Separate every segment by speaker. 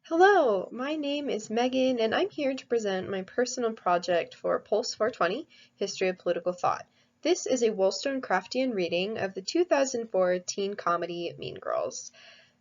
Speaker 1: Hello, my name is Megan, and I'm here to present my personal project for POLS 420, History of Political Thought. This is a Wollstonecraftian reading of the 2004 teen comedy Mean Girls.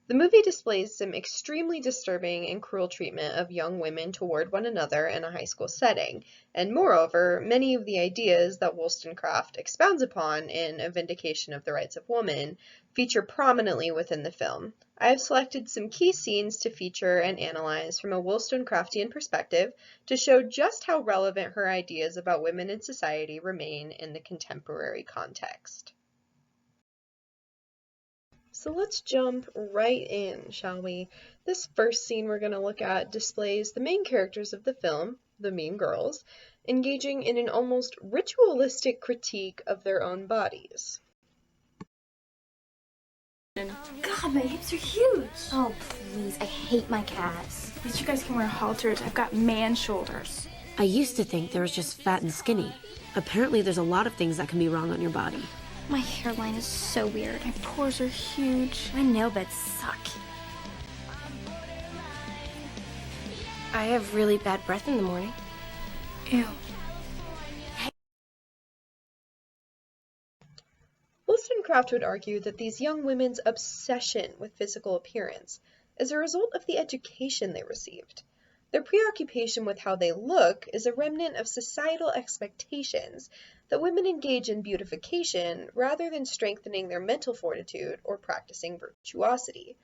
Speaker 1: The movie displays some extremely disturbing and cruel treatment of young women toward one another in a high school setting, and moreover, many of the ideas that Wollstonecraft expounds upon in A Vindication of the Rights of Woman feature prominently within the film. I have selected some key scenes to feature and analyze from a Wollstonecraftian perspective to show just how relevant her ideas about women in society remain in the contemporary context. So let's jump right in, shall we? This first scene we're going to look at displays the main characters of the film, the Mean Girls, engaging in an almost ritualistic critique of their own bodies.
Speaker 2: God, my hips are huge.
Speaker 3: Oh, please, I hate my calves.
Speaker 2: At least you guys can wear halters. I've got man shoulders.
Speaker 4: I used to think there was just fat and skinny. Apparently there's a lot of things that can be wrong on your body.
Speaker 3: My hairline is so weird.
Speaker 2: My pores are huge.
Speaker 3: My nail beds suck.
Speaker 4: I have really bad breath in the morning.
Speaker 2: Ew.
Speaker 1: Wollstonecraft would argue that these young women's obsession with physical appearance is a result of the education they received. Their preoccupation with how they look is a remnant of societal expectations that women engage in beautification rather than strengthening their mental fortitude or practicing virtuosity.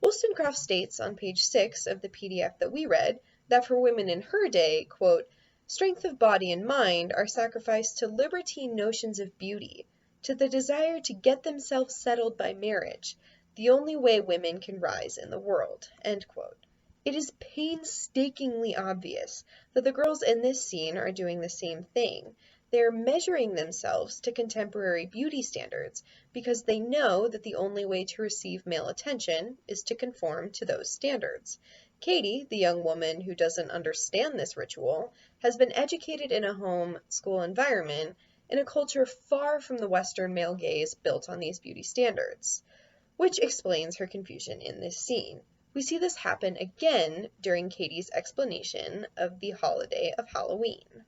Speaker 1: Wollstonecraft states on page 6 of the PDF that we read that for women in her day, quote, strength of body and mind are sacrificed to libertine notions of beauty, to the desire to get themselves settled by marriage, the only way women can rise in the world, end quote. It is painstakingly obvious that the girls in this scene are doing the same thing. They are measuring themselves to contemporary beauty standards because they know that the only way to receive male attention is to conform to those standards. Katie, the young woman who doesn't understand this ritual, has been educated in a home school environment in a culture far from the Western male gaze built on these beauty standards, which explains her confusion in this scene. We see this happen again during Katie's explanation of the holiday of Halloween.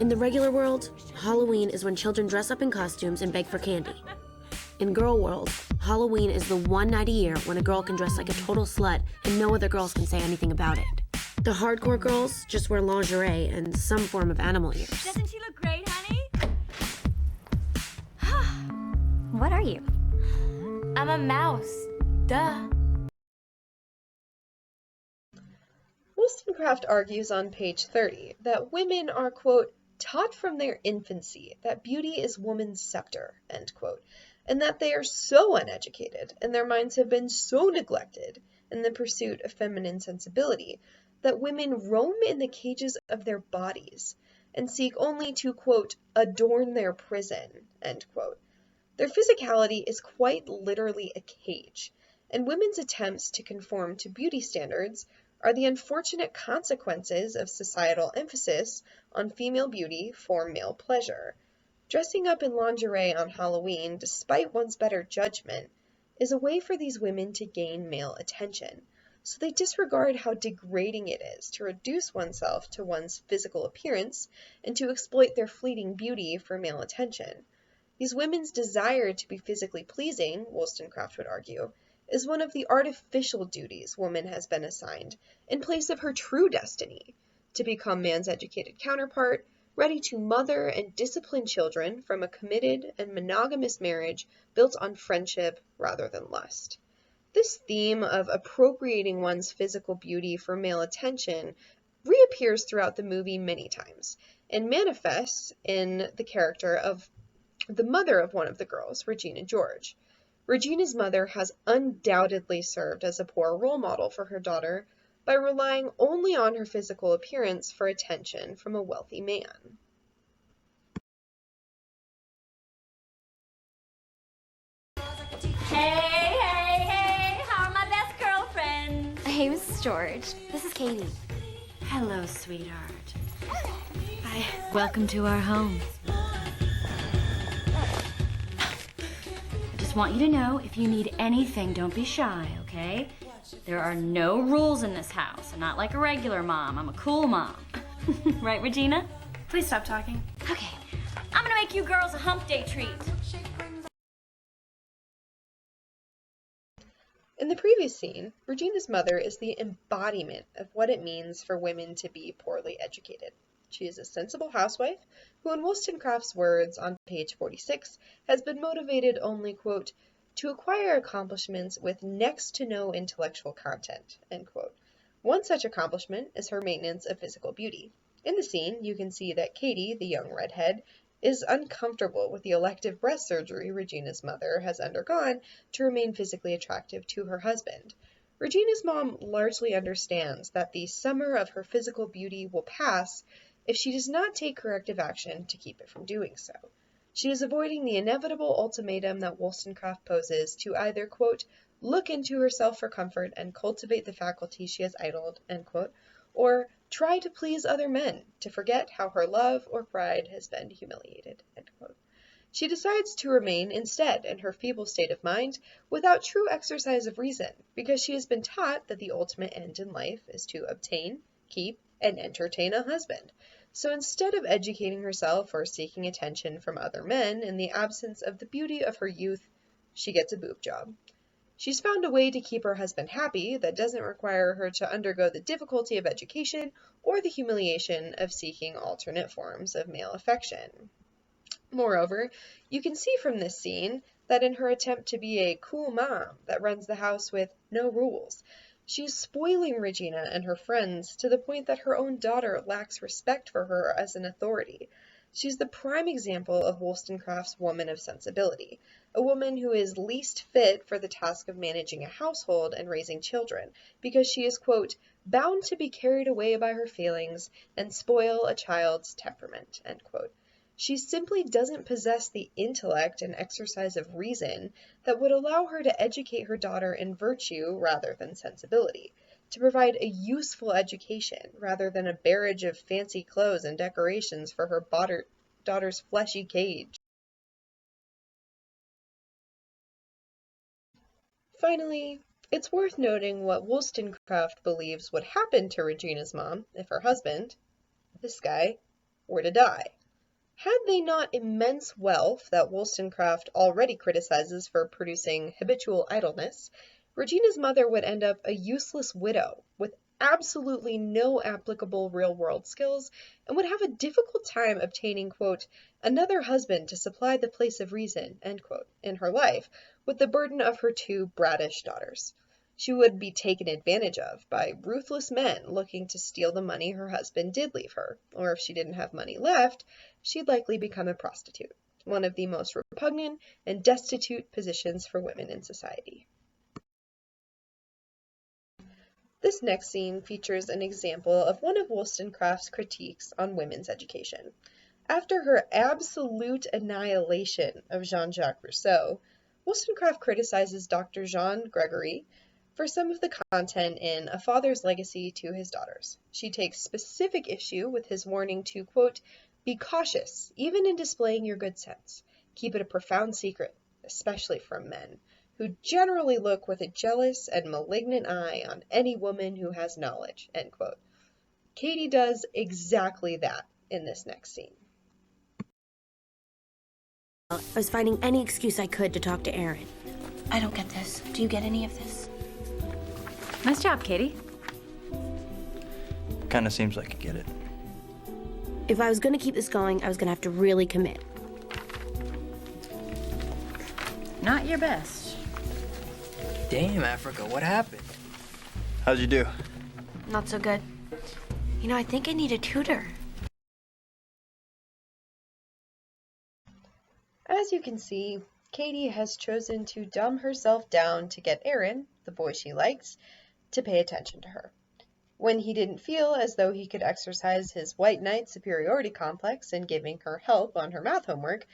Speaker 4: In the regular world, Halloween is when children dress up in costumes and beg for candy. In girl world, Halloween is the one night a year when a girl can dress like a total slut and no other girls can say anything about it. The hardcore girls just wear lingerie and some form of animal ears.
Speaker 5: Doesn't she look great, honey?
Speaker 3: What are you?
Speaker 5: I'm a mouse. Duh.
Speaker 1: Wollstonecraft argues on page 30 that women are, quote, taught from their infancy that beauty is woman's scepter, end quote, and that they are so uneducated and their minds have been so neglected in the pursuit of feminine sensibility that women roam in the cages of their bodies and seek only to, quote, adorn their prison, end quote. Their physicality is quite literally a cage, and women's attempts to conform to beauty standards are the unfortunate consequences of societal emphasis on female beauty for male pleasure. Dressing up in lingerie on Halloween, despite one's better judgment, is a way for these women to gain male attention, so they disregard how degrading it is to reduce oneself to one's physical appearance and to exploit their fleeting beauty for male attention. These women's desire to be physically pleasing, Wollstonecraft would argue, is one of the artificial duties woman has been assigned in place of her true destiny, to become man's educated counterpart, ready to mother and discipline children from a committed and monogamous marriage built on friendship rather than lust. This theme of appropriating one's physical beauty for male attention reappears throughout the movie many times and manifests in the character of the mother of one of the girls, Regina George. Regina's mother has undoubtedly served as a poor role model for her daughter by relying only on her physical appearance for attention from a wealthy man.
Speaker 5: Hey, how are my best girlfriends?
Speaker 3: Hey, Mrs. George. This is Katie.
Speaker 4: Hello, sweetheart.
Speaker 5: Hi, welcome to our home.
Speaker 6: just want you to know, if you need anything, don't be shy, okay? There are no rules in this house. I'm not like a regular mom. I'm a cool mom. Right, Regina?
Speaker 2: Please stop talking.
Speaker 6: Okay, I'm gonna make you girls a hump day treat.
Speaker 1: In the previous scene, Regina's mother is the embodiment of what it means for women to be poorly educated. She is a sensible housewife who, in Wollstonecraft's words on page 46, has been motivated only, quote, to acquire accomplishments with next to no intellectual content, end quote. One such accomplishment is her maintenance of physical beauty. In the scene, you can see that Katie, the young redhead, is uncomfortable with the elective breast surgery Regina's mother has undergone to remain physically attractive to her husband. Regina's mom largely understands that the summer of her physical beauty will pass if she does not take corrective action to keep it from doing so. She is avoiding the inevitable ultimatum that Wollstonecraft poses to either, quote, look into herself for comfort and cultivate the faculty she has idled, end quote, or try to please other men, to forget how her love or pride has been humiliated, end quote. She decides to remain instead in her feeble state of mind without true exercise of reason, because she has been taught that the ultimate end in life is to obtain, keep, and entertain a husband. So instead of educating herself or seeking attention from other men in the absence of the beauty of her youth, she gets a boob job. She's found a way to keep her husband happy that doesn't require her to undergo the difficulty of education or the humiliation of seeking alternate forms of male affection. Moreover, you can see from this scene that in her attempt to be a cool mom that runs the house with no rules, she's spoiling Regina and her friends to the point that her own daughter lacks respect for her as an authority. She's the prime example of Wollstonecraft's woman of sensibility, a woman who is least fit for the task of managing a household and raising children, because she is, quote, bound to be carried away by her feelings and spoil a child's temperament, end quote. She simply doesn't possess the intellect and exercise of reason that would allow her to educate her daughter in virtue rather than sensibility, to provide a useful education rather than a barrage of fancy clothes and decorations for her daughter's fleshy cage. Finally, it's worth noting what Wollstonecraft believes would happen to Regina's mom if her husband, this guy, were to die. Had they not immense wealth that Wollstonecraft already criticizes for producing habitual idleness, Regina's mother would end up a useless widow with absolutely no applicable real-world skills and would have a difficult time obtaining, quote, another husband to supply the place of reason, end quote, in her life with the burden of her two brattish daughters. She would be taken advantage of by ruthless men looking to steal the money her husband did leave her, or if she didn't have money left, she'd likely become a prostitute, one of the most repugnant and destitute positions for women in society. This next scene features an example of one of Wollstonecraft's critiques on women's education. After her absolute annihilation of Jean-Jacques Rousseau, Wollstonecraft criticizes Dr. Jean Gregory for some of the content in A Father's Legacy to His Daughters. She takes specific issue with his warning to, quote, be cautious, even in displaying your good sense. Keep it a profound secret, especially from men, who generally look with a jealous and malignant eye on any woman who has knowledge, end quote. Katie does exactly that in this next scene.
Speaker 4: I was finding any excuse I could to talk to Aaron.
Speaker 2: I don't get this. Do you get any of this?
Speaker 6: Nice job, Katie.
Speaker 7: Kinda seems like you get it.
Speaker 4: If I was going to keep this going, I was going to have to really commit.
Speaker 6: Not your best.
Speaker 8: Damn, Africa, what happened?
Speaker 7: How'd you do?
Speaker 2: Not so good. You know, I think I need a tutor.
Speaker 1: As you can see, Katie has chosen to dumb herself down to get Aaron, the boy she likes, to pay attention to her. When he didn't feel as though he could exercise his white knight superiority complex in giving her help on her math homework,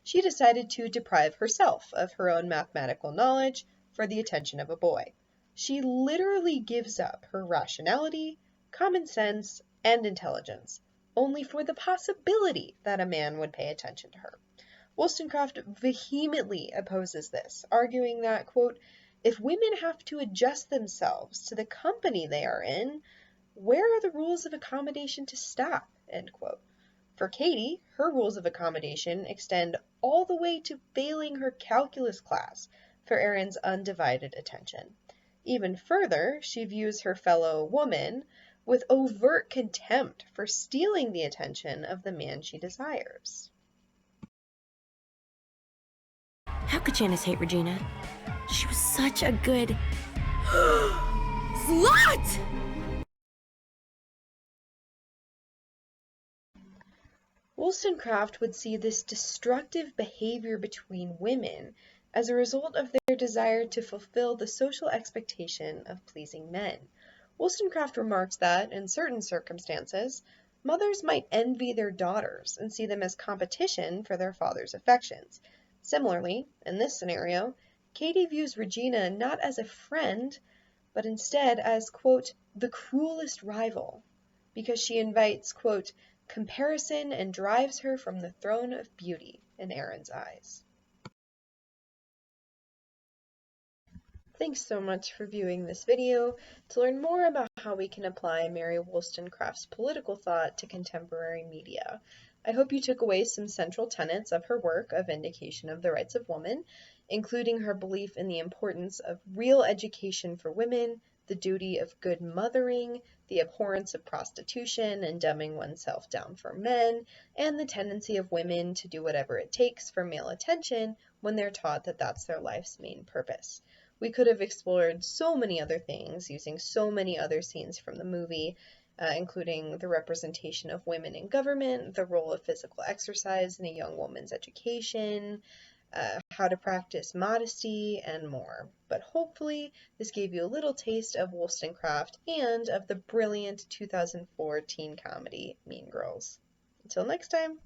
Speaker 1: she decided to deprive herself of her own mathematical knowledge for the attention of a boy. She literally gives up her rationality, common sense, and intelligence, only for the possibility that a man would pay attention to her. Wollstonecraft vehemently opposes this, arguing that, quote, if women have to adjust themselves to the company they are in, where are the rules of accommodation to stop? End quote. For Katie, her rules of accommodation extend all the way to failing her calculus class for Aaron's undivided attention. Even further, she views her fellow woman with overt contempt for stealing the attention of the man she desires.
Speaker 4: How could Janice hate Regina? She was such a good slut!
Speaker 1: Wollstonecraft would see this destructive behavior between women as a result of their desire to fulfill the social expectation of pleasing men. Wollstonecraft remarks that, in certain circumstances, mothers might envy their daughters and see them as competition for their father's affections. Similarly, in this scenario, Katie views Regina not as a friend, but instead as, quote, the cruelest rival, because she invites, quote, comparison and drives her from the throne of beauty in Aaron's eyes. Thanks so much for viewing this video. To learn more about how we can apply Mary Wollstonecraft's political thought to contemporary media, I hope you took away some central tenets of her work of vindication of the rights of woman, including her belief in the importance of real education for women, the duty of good mothering, the abhorrence of prostitution and dumbing oneself down for men, and the tendency of women to do whatever it takes for male attention when they're taught that that's their life's main purpose. We could have explored so many other things using so many other scenes from the movie, including the representation of women in government, the role of physical exercise in a young woman's education, how to practice modesty, and more. But hopefully this gave you a little taste of Wollstonecraft and of the brilliant 2004 teen comedy Mean Girls. Until next time!